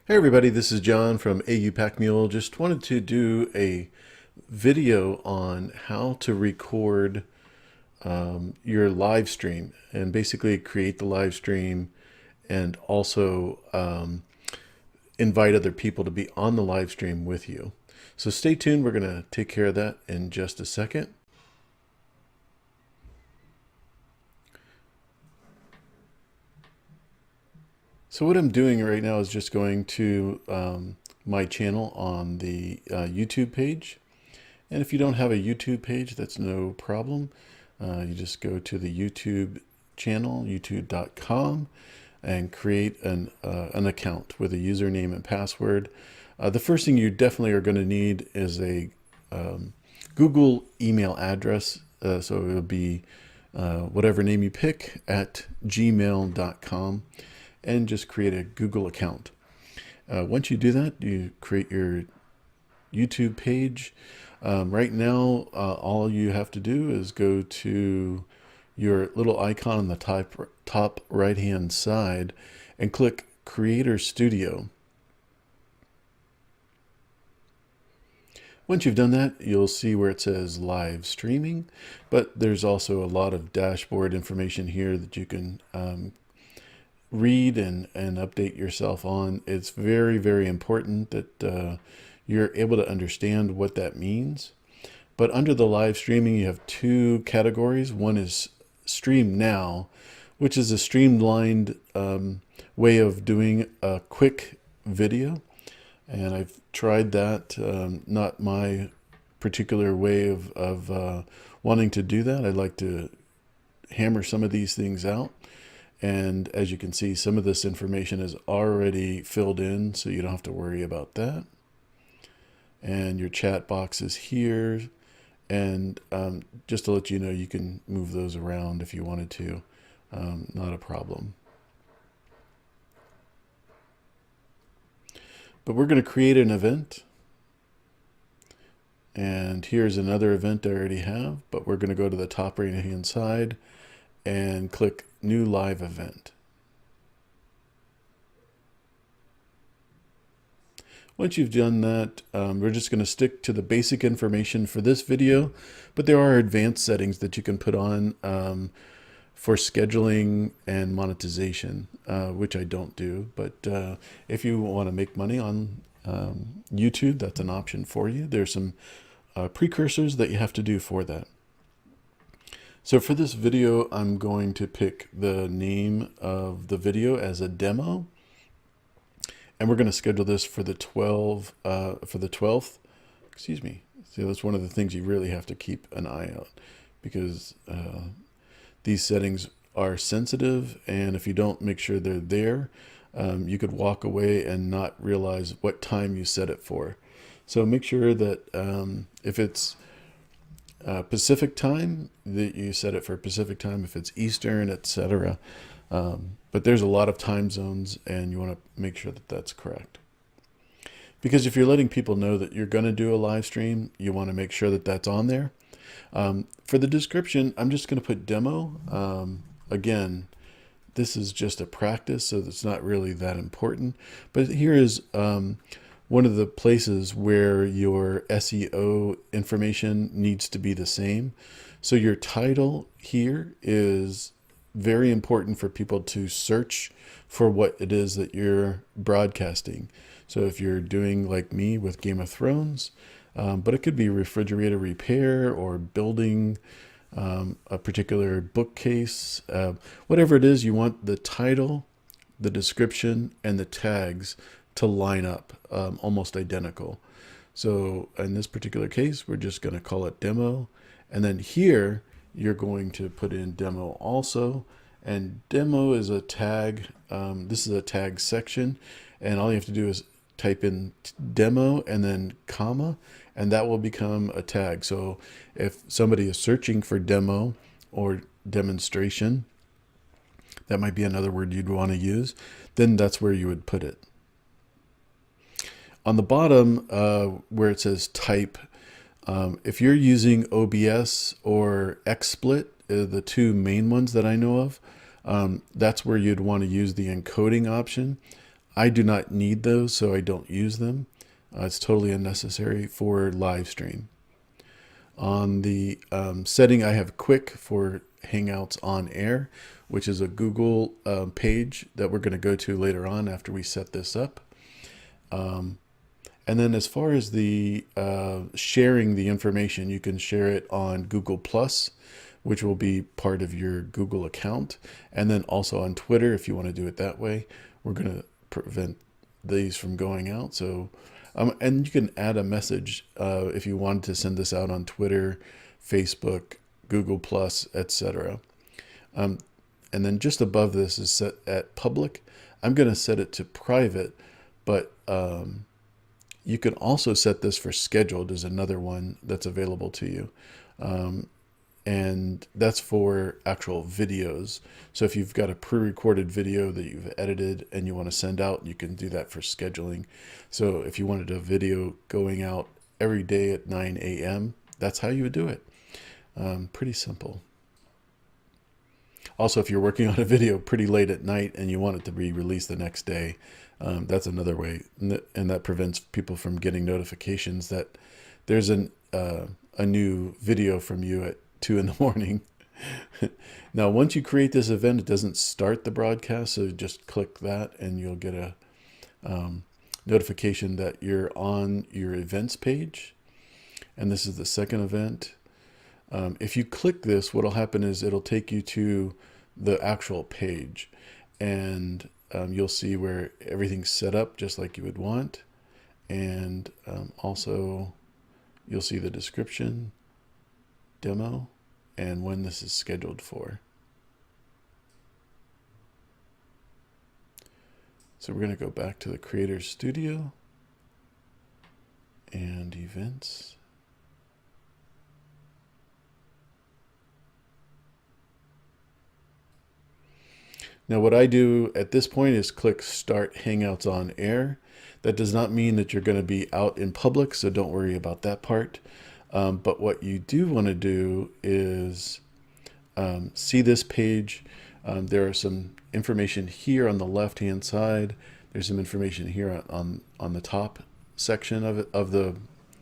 Hey everybody, this is John from AU Pack Mule. Just wanted to do a video on how to record your live stream and basically create the live stream and also invite other people to be on the live stream with you. So stay tuned, we're going to take care of that in just a second. So what I'm doing right now is just going to my channel on the YouTube page. And if you don't have a YouTube page, that's no problem. You just go to the YouTube channel, youtube.com, and create an account with a username and password. The first thing you definitely are going to need is a Google email address. So it will be whatever name you pick at gmail.com, and just create a Google account. Once you do that, you create your YouTube page. Right now, all you have to do is go to your little icon on the top right-hand side and click Creator Studio. Once you've done that, you'll see where it says live streaming, but there's also a lot of dashboard information here that you can read and update yourself on. It's very, very important that you're able to understand what that means. But under the live streaming, you have two categories. One is Stream Now, which is a streamlined way of doing a quick video. And I've tried that, not my particular way of wanting to do that. I like to hammer some of these things out. And as you can see, some of this information is already filled in, so you don't have to worry about that. And your chat box is here. And just to let you know, you can move those around if you wanted to. Not a problem. But we're going to create an event. And here's another event I already have, but we're going to go to the top right-hand side and click New Live Event. Once you've done that, we're just going to stick to the basic information for this video, but there are advanced settings that you can put on for scheduling and monetization, which I don't do. But if you want to make money on YouTube, that's an option for you. There's some precursors that you have to do for that. So for this video, I'm going to pick the name of the video as a demo, and we're going to schedule this for the 12th. Excuse me. See, that's one of the things you really have to keep an eye out, because these settings are sensitive, and if you don't make sure they're there, you could walk away and not realize what time you set it for. So make sure that if it's Pacific time, that you set it for Pacific time, if it's Eastern, etc. But there's a lot of time zones, and you want to make sure that that's correct. Because if you're letting people know that you're going to do a live stream, you want to make sure that that's on there. For the description, I'm just going to put demo. Again, this is just a practice, so it's not really that important. But here is one of the places where your SEO information needs to be the same. So your title here is very important for people to search for what it is that you're broadcasting. So if you're doing like me with Game of Thrones, but it could be refrigerator repair or building a particular bookcase, whatever it is, you want the title, the description, and the tags to line up almost identical. So in this particular case, we're just going to call it demo. And then here, you're going to put in demo also. And demo is a tag. This is a tag section. And all you have to do is type in demo and then comma, and that will become a tag. So if somebody is searching for demo or demonstration, that might be another word you'd want to use, then that's where you would put it. On the bottom where it says type, if you're using OBS or Xsplit, the two main ones that I know of, that's where you'd want to use the encoding option. I do not need those, so I don't use them. It's totally unnecessary for live stream. On the setting, I have quick for Hangouts on air, which is a Google page that we're going to go to later on after we set this up. And then as far as the sharing the information, you can share it on Google Plus, which will be part of your Google account. And then also on Twitter, if you want to do it that way. We're going to prevent these from going out. So, and you can add a message if you wanted to send this out on Twitter, Facebook, Google Plus, etc. And then just above this is set at public. I'm going to set it to private, but you can also set this for scheduled is another one that's available to you. And that's for actual videos. So if you've got a pre-recorded video that you've edited and you want to send out, you can do that for scheduling. So if you wanted a video going out every day at 9 a.m., that's how you would do it. Pretty simple. Also, if you're working on a video pretty late at night and you want it to be released the next day, that's another way. And that prevents people from getting notifications that there's a new video from you at 2 in the morning. Now, once you create this event, it doesn't start the broadcast. So just click that and you'll get a notification that you're on your events page. And this is the second event. If you click this, what'll happen is it'll take you to the actual page, and you'll see where everything's set up just like you would want. And also you'll see the description, demo, and when this is scheduled for. So we're going to go back to the Creator Studio and events. Now what I do at this point is click Start Hangouts on Air. That does not mean that you're going to be out in public, so don't worry about that part. But what you do want to do is see this page. There are some information here on the left-hand side. There's some information here on the top section of the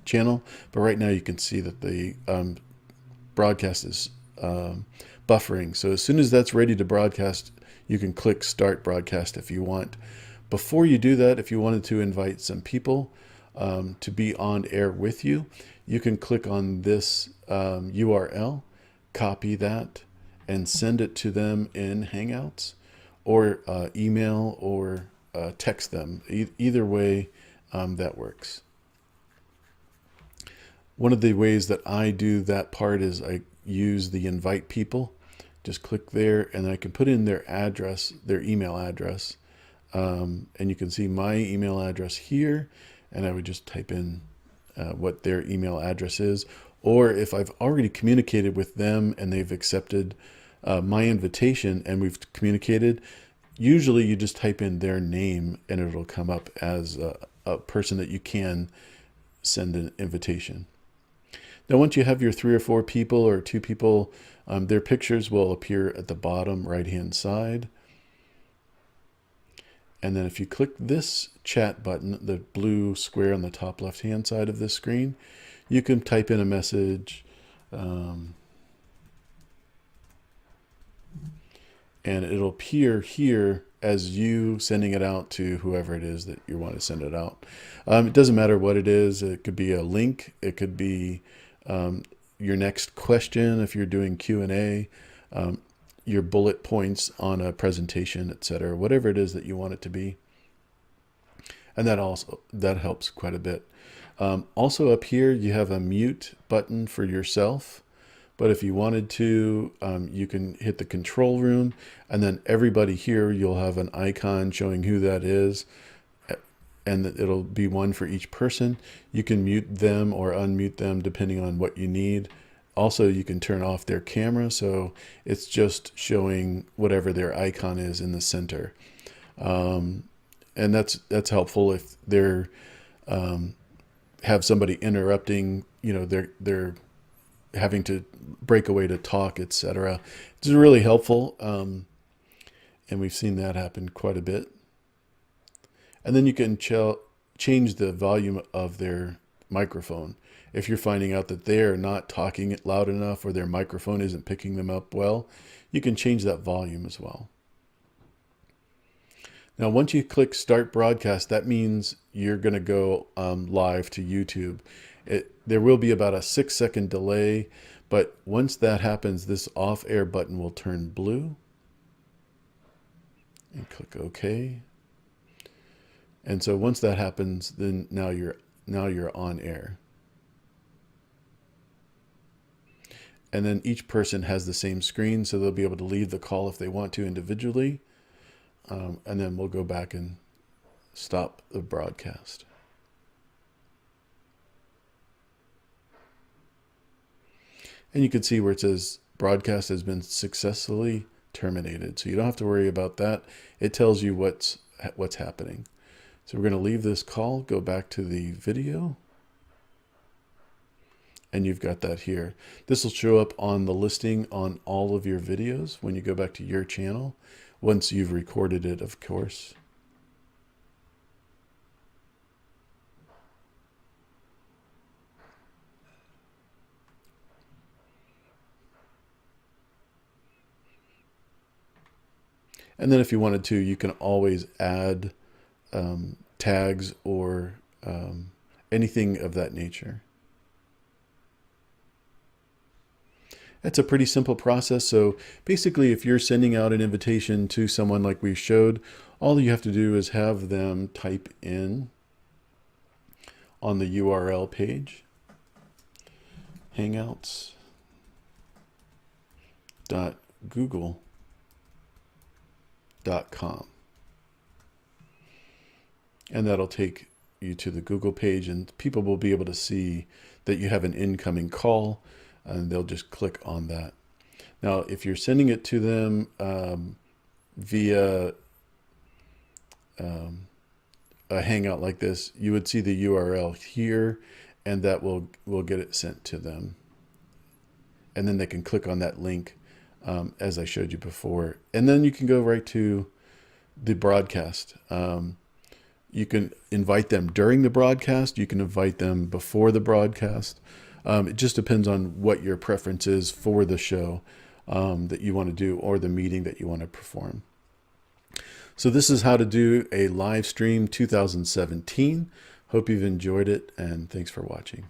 channel. But right now you can see that the broadcast is buffering. So as soon as that's ready to broadcast, you can click Start Broadcast if you want. Before you do that, if you wanted to invite some people to be on air with you, you can click on this URL, copy that, and send it to them in Hangouts, or email or text them. Either way, that works. One of the ways that I do that part is I use the invite people. Just click there and I can put in their address, their email address. And you can see my email address here, and I would just type in what their email address is. Or if I've already communicated with them and they've accepted my invitation and we've communicated, usually you just type in their name and it'll come up as a person that you can send an invitation. Now, once you have your 3 or 4 people or 2 people, their pictures will appear at the bottom right-hand side. And then if you click this chat button, the blue square on the top left-hand side of this screen, you can type in a message. And it'll appear here as you sending it out to whoever it is that you want to send it out. It doesn't matter what it is. It could be a link. It could be your next question if you're doing Q&A, your bullet points on a presentation, etc., whatever it is that you want it to be. And that helps quite a bit. Also up here, you have a mute button for yourself. But if you wanted to, you can hit the control room, and then everybody here, you'll have an icon showing who that is, and it'll be one for each person. You can mute them or unmute them depending on what you need. Also, you can turn off their camera, so it's just showing whatever their icon is in the center. And that's helpful if they're have somebody interrupting, they're having to break away to talk, etc. It's really helpful, and we've seen that happen quite a bit. And then you can change the volume of their microphone. If you're finding out that they're not talking loud enough or their microphone isn't picking them up well, you can change that volume as well. Now, once you click Start Broadcast, that means you're going to go live to YouTube. There will be about a 6-second delay, but once that happens, this off-air button will turn blue. And click OK. And so once that happens, then now you're on air. And then each person has the same screen, so they'll be able to leave the call if they want to individually. And then we'll go back and stop the broadcast. And you can see where it says broadcast has been successfully terminated. So you don't have to worry about that. It tells you what's happening. So we're going to leave this call, go back to the video. And you've got that here. This will show up on the listing on all of your videos when you go back to your channel, once you've recorded it, of course. And then if you wanted to, you can always add tags or anything of that nature. It's a pretty simple process. So basically, if you're sending out an invitation to someone like we showed, all you have to do is have them type in on the URL page, hangouts.google.com. And that'll take you to the Google page, and people will be able to see that you have an incoming call, and they'll just click on that. Now, if you're sending it to them via a Hangout like this, you would see the URL here, and that will get it sent to them. And then they can click on that link as I showed you before. And then you can go right to the broadcast. You can invite them during the broadcast. You can invite them before the broadcast. It just depends on what your preference is for the show that you want to do, or the meeting that you want to perform. So this is how to do a live stream 2017. Hope you've enjoyed it, and thanks for watching.